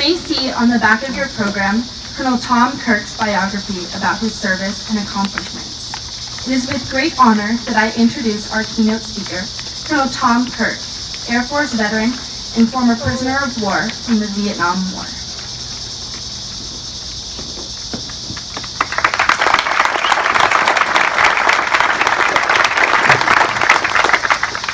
may see on the back of your program Colonel Tom Kirk's biography about his service and accomplishments. It is with great honor that I introduce our keynote speaker, Colonel Tom Kirk, Air Force veteran and former prisoner of war from the Vietnam War.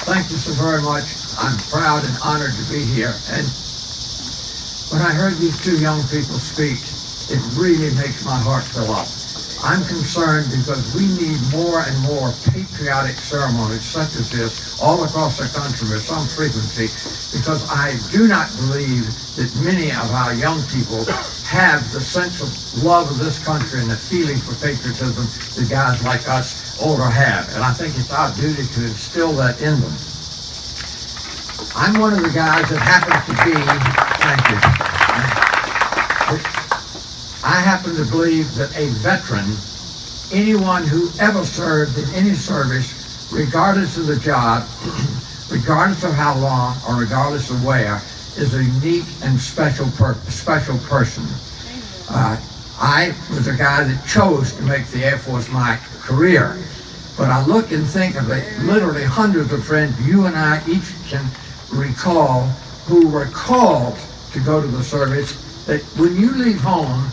Thank you so very much. I'm proud and honored to be here. And when I heard these two young people speak, it really makes my heart fill up. I'm concerned because we need more and more patriotic ceremonies such as this all across the country with some frequency, because I do not believe that many of our young people have the sense of love of this country and the feeling for patriotism that guys like us older have. And I think it's our duty to instill that in them. I'm one of the guys that happens to be, thank you, I happen to believe that a veteran, anyone who ever served in any service, regardless of the job, regardless of how long, or regardless of where, is a unique and special person. I was a guy that chose to make the Air Force my career, but I look and think of the literally hundreds of friends you and I each can recall who were called to go to the service, that when you leave home,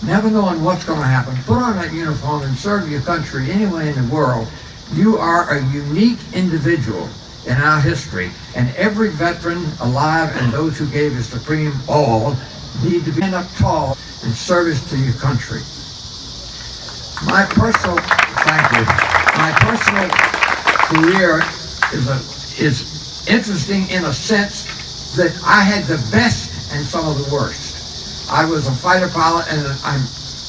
never knowing what's going to happen, put on that uniform and serve your country anywhere in the world, you are a unique individual in our history, and every veteran alive and those who gave a supreme all need to stand up tall in service to your country. My personal, thank you, my personal career is interesting in a sense that I had the best and some of the worst. I was a fighter pilot, and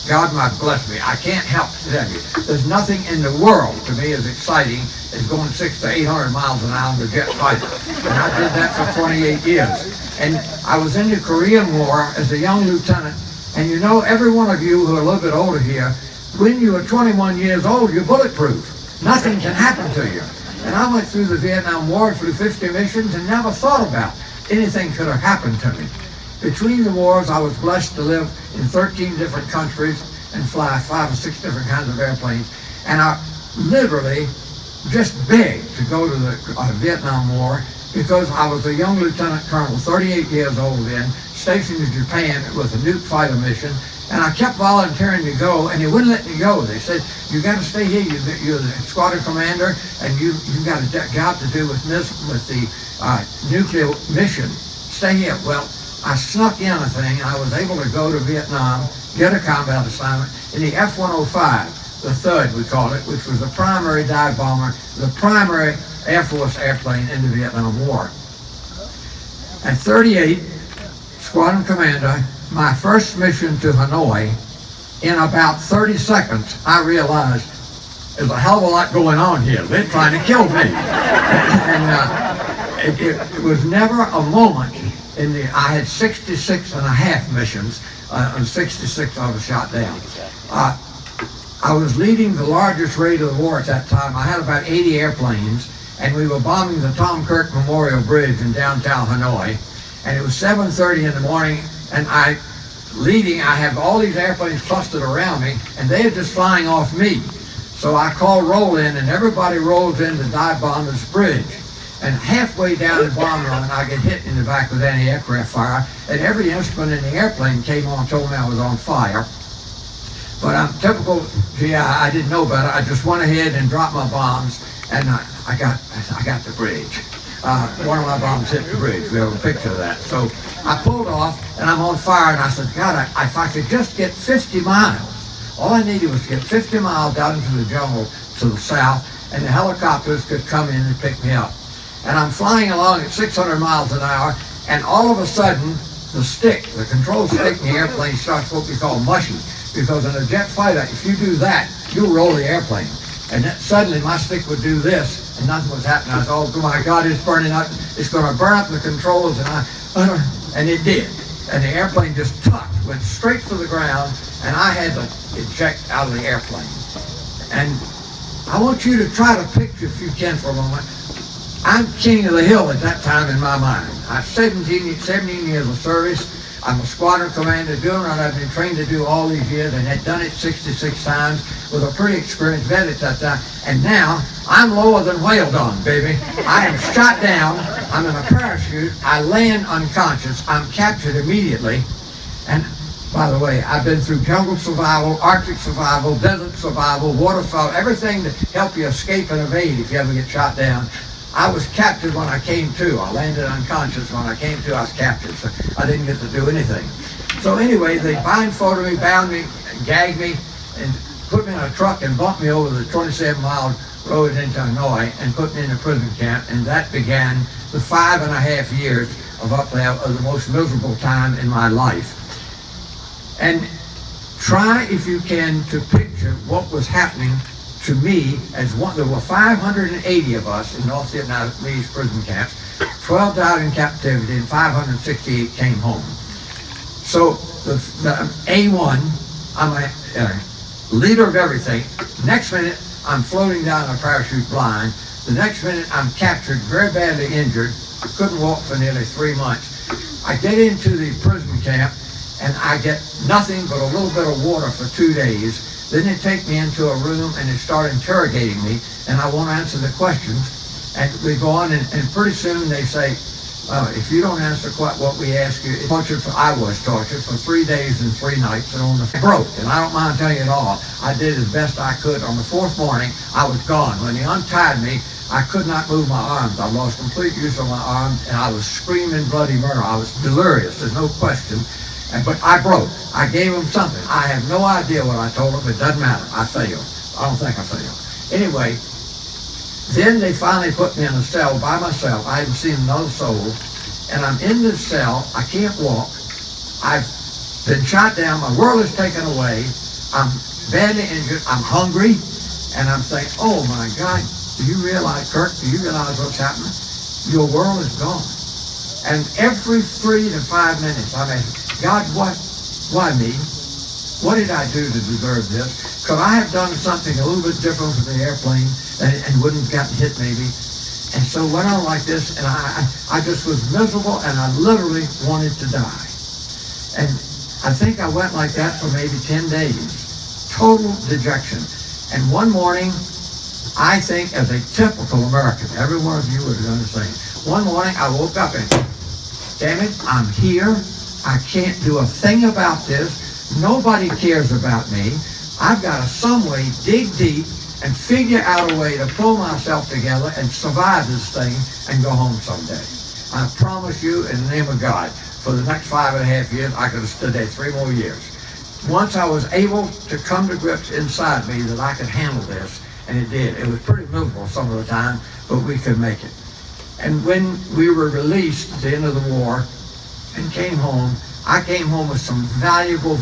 God might bless me, I can't help to tell you, there's nothing in the world to me as exciting as going 600 to 800 miles an hour in a jet fighter. And I did that for 28 years. And I was in the Korean War as a young lieutenant, and you know, every one of you who are a little bit older here, when you are 21 years old, you're bulletproof. Nothing can happen to you. And I went through the Vietnam War through 50 missions and never thought about anything could have happened to me. Between the wars, I was blessed to live in 13 different countries and fly 5 or 6 different kinds of airplanes. And I literally just begged to go to the Vietnam War because I was a young lieutenant colonel, 38 years old then, stationed in Japan with a nuke fighter mission. And I kept volunteering to go, and they wouldn't let me go. They said, you got to stay here. You're the squadron commander, and you've got a job to do with the nuclear mission. Stay here. Well, I snuck in a thing, and I was able to go to Vietnam, get a combat assignment in the F-105, the 3rd we called it, which was the primary dive bomber, the primary Air Force airplane in the Vietnam War. At 38, squadron commander, my first mission to Hanoi, in about 30 seconds, I realized there's a hell of a lot going on here. They're trying to kill me. And it was never a moment I had 66 and a half missions, and 66 I was shot down. I was leading the largest raid of the war at that time. I had about 80 airplanes, and we were bombing the Tom Kirk Memorial Bridge in downtown Hanoi. And it was 7:30 in the morning, and I have all these airplanes clustered around me, and they are just flying off me. So I call roll in, and everybody rolls in to dive bomb this bridge. And halfway down the bomb run, I get hit in the back with anti-aircraft fire, and every instrument in the airplane came on and told me I was on fire. But I'm typical GI, I didn't know better. I just went ahead and dropped my bombs, and I got the bridge. One of my bombs hit the bridge. We have a picture of that. So I pulled off, and I'm on fire, and I said, God, if I could just get 50 miles. All I needed was to get 50 miles out into the jungle to the south, and the helicopters could come in and pick me up. And I'm flying along at 600 miles an hour, and all of a sudden, the control stick in the airplane starts what we call mushy, because in a jet fighter, if you do that, you'll roll the airplane. And then suddenly my stick would do this, and nothing was happening. I thought, oh my God, it's burning up. It's going to burn up the controls, and it did. And the airplane just went straight for the ground, and I had to eject out of the airplane. And I want you to try to picture, if you can for a moment, I'm king of the hill at that time in my mind. I've 17 years of service. I'm a squadron commander doing what I've been trained to do all these years and had done it 66 times with a pretty experienced vet at that time. And now I'm lower than whale dong, baby. I am shot down. I'm in a parachute. I land unconscious. I'm captured immediately. And by the way, I've been through jungle survival, Arctic survival, desert survival, water survival, everything to help you escape and evade if you ever get shot down. I was captured when I came to. I landed unconscious. When I came to, I was captured, so I didn't get to do anything. So anyway, they blindfolded me, bound me, gagged me, and put me in a truck and bumped me over the 27-mile road into Hanoi and put me in a prison camp, and that began the 5.5 years of up there of the most miserable time in my life. And try, if you can, to picture what was happening to me as one. There were 580 of us in North Vietnamese prison camps. 12 died in captivity and 568 came home. So the A1, I'm a leader of everything. Next minute, I'm floating down a parachute blind. The next minute, I'm captured, very badly injured. I couldn't walk for nearly 3 months. I get into the prison camp and I get nothing but a little bit of water for 2 days. Then they take me into a room and they start interrogating me, and I won't answer the questions. And we go on, and pretty soon they say, if you don't answer what we ask you, I was tortured for 3 days and 3 nights, and on the broke, and I don't mind telling you it all. I did as best I could. On the 4th morning, I was gone. When they untied me, I could not move my arms. I lost complete use of my arms, and I was screaming bloody murder. I was delirious, there's no question. But I broke. I gave them something. I have no idea what I told them. It doesn't matter. I failed. I don't think I failed. Anyway, then they finally put me in a cell by myself. I hadn't seen another soul. And I'm in this cell. I can't walk. I've been shot down. My world is taken away. I'm badly injured. I'm hungry. And I'm saying, oh my God, do you realize, Kirk, do you realize what's happening? Your world is gone. And every 3 to 5 minutes, I'm asking, God, why me? What did I do to deserve this? Could I have done something a little bit different with the airplane and wouldn't have gotten hit maybe? And so it went on like this, and I just was miserable, and I literally wanted to die. And I think I went like that for maybe 10 days. Total dejection. And one morning, I think as a typical American, every one of you would have done the same. One morning, I woke up and, damn it, I'm here. I can't do a thing about this. Nobody cares about me. I've got to some way dig deep and figure out a way to pull myself together and survive this thing and go home someday. I promise you, in the name of God, for the next 5.5 years, I could have stood there 3 more years. Once I was able to come to grips inside me that I could handle this, and it did. It was pretty miserable some of the time, but we could make it. And when we were released at the end of the war, and came home, I came home with some valuable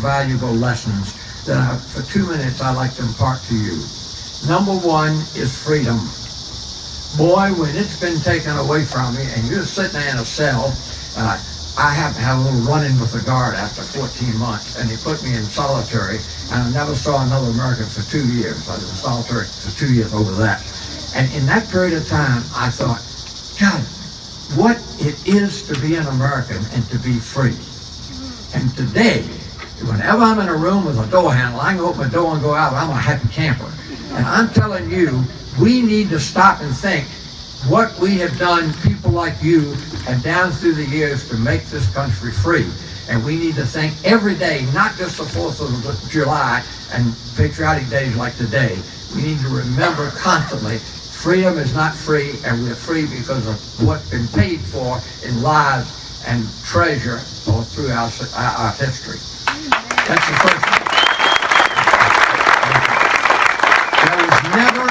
lessons that for 2 minutes I'd like to impart to you. Number 1 is freedom. Boy, when it's been taken away from me and you're sitting there in a cell, I happened to have a little run-in with the guard after 14 months, and he put me in solitary, and I never saw another American for 2 years. I was in solitary for 2 years over that. And in that period of time, I thought, God, what it is to be an American and to be free. And today, whenever I'm in a room with a door handle, I can open the door and go out, I'm a happy camper. And I'm telling you, we need to stop and think what we have done, people like you, and down through the years to make this country free. And we need to think every day, not just the 4th of July and patriotic days like today. We need to remember constantly, freedom is not free, and we're free because of what's been paid for in lives and treasure all through our history. That's the first thing. There was never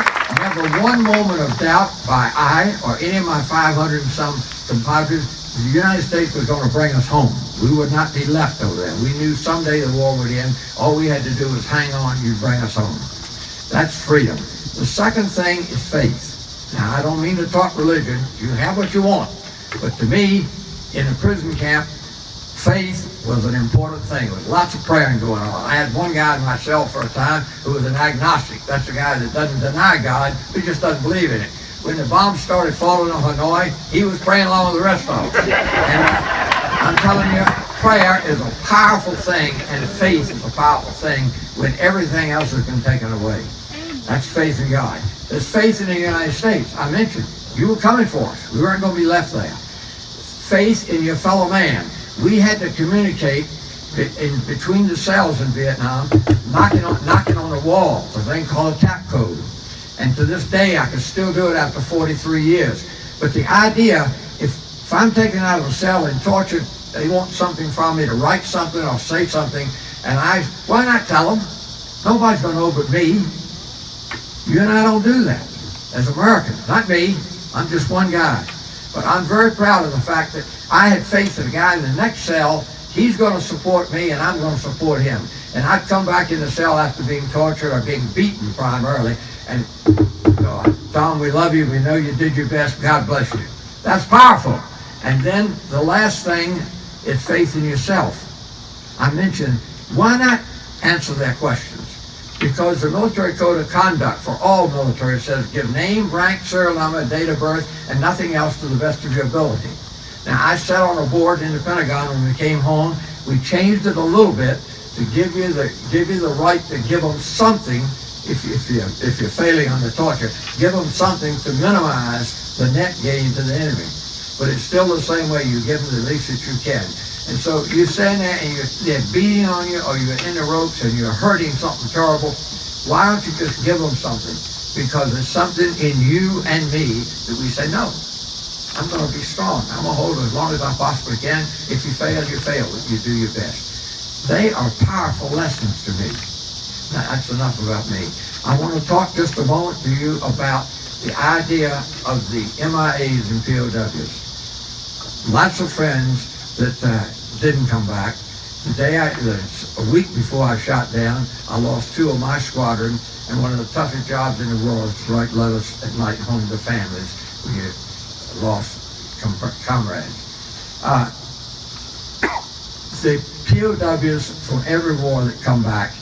one moment of doubt by I or any of my 500 and some compatriots the United States was going to bring us home. We would not be left over there. We knew someday the war would end. All we had to do was hang on, you'd bring us home. That's freedom. The second thing is faith. Now, I don't mean to talk religion. You have what you want. But to me, in a prison camp, faith was an important thing. There was lots of praying going on. I had one guy in my cell for a time who was an agnostic. That's a guy that doesn't deny God, he just doesn't believe in it. When the bombs started falling on Hanoi, he was praying along with the rest of them. And I'm telling you, prayer is a powerful thing, and faith is a powerful thing when everything else has been taken away. That's faith in God. There's faith in the United States. I mentioned, you were coming for us. We weren't going to be left there. Faith in your fellow man. We had to communicate in between the cells in Vietnam, knocking on the wall, a thing called a tap code. And to this day, I can still do it after 43 years. But the idea, if I'm taken out of a cell and tortured, they want something from me to write something or say something, and why not tell them? Nobody's going to know but me. You and I don't do that as Americans. Not me. I'm just one guy. But I'm very proud of the fact that I had faith in the guy in the next cell. He's going to support me, and I'm going to support him. And I'd come back in the cell after being tortured or being beaten primarily, and Tom, we love you. We know you did your best. God bless you. That's powerful. And then the last thing is faith in yourself. I mentioned, why not answer their questions? Because the military code of conduct for all military says give name, rank, serial number, date of birth, and nothing else to the best of your ability. Now, I sat on a board in the Pentagon when we came home. We changed it a little bit to give you the right to give them something. If you're failing on the torture, give them something to minimize the net gain to the enemy. But it's still the same way. You give them the least that you can. And so you stand there and they're beating on you, or you're in the ropes and you're hurting something terrible. Why don't you just give them something? Because there's something in you and me that we say, no, I'm going to be strong. I'm going to hold it as long as I possibly can. If you fail, you fail. You do your best. They are powerful lessons to me. Now, that's enough about me. I want to talk just a moment to you about the idea of the MIAs and POWs. Lots of friends that didn't come back. A week before I shot down, I lost 2 of my squadron, and one of the toughest jobs in the world is to write letters at night home to families when you lost comrades. The POWs from every war that come back,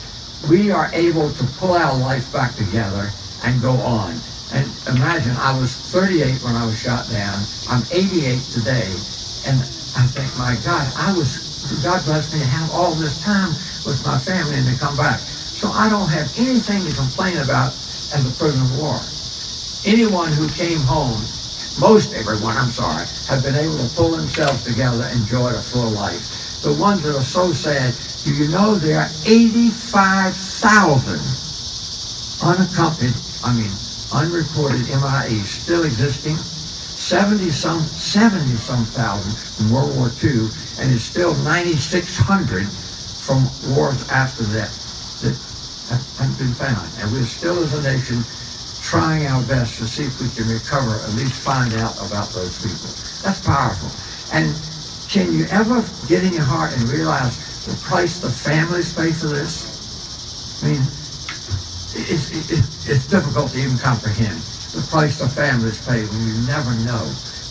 we are able to pull our life back together and go on. And imagine, I was 38 when I was shot down. I'm 88 today, and I think, my God, God blessed me to have all this time with my family and to come back. So I don't have anything to complain about as a prisoner of war. Anyone who came home, everyone, have been able to pull themselves together and enjoy a full life. The ones that are so sad, do you know there are 85,000 unreported MIAs still existing? 70-some thousand from World War II, and it's still 9,600 from wars after that haven't been found. And we're still, as a nation, trying our best to see if we can recover, at least find out about those people. That's powerful. And can you ever get in your heart and realize the price the families pay for this? I mean, it's difficult to even comprehend the price the families pay when you never know.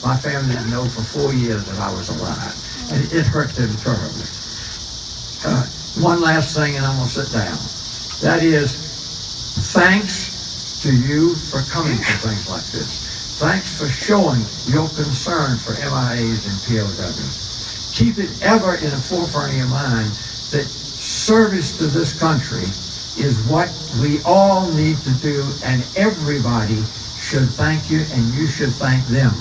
My family didn't know for 4 years that I was alive, and it hurt them terribly. One last thing, and I'm going to sit down. That is, thanks to you for coming to things like this. Thanks for showing your concern for MIAs and POWs. Keep it ever in the forefront of your mind that service to this country is what we all need to do, and everybody should thank you, and you should thank them.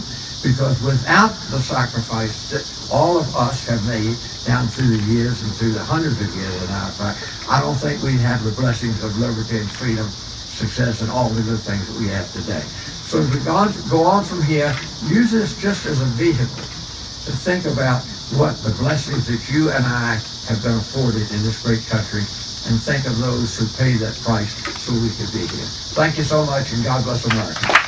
Because without the sacrifice that all of us have made down through the years and through the hundreds of years, in our fact, I don't think we'd have the blessings of liberty and freedom, success, and all the good things that we have today. So as we go on from here, use this just as a vehicle to think about what the blessings that you and I have been afforded in this great country, and think of those who paid that price so we could be here. Thank you so much, and God bless America.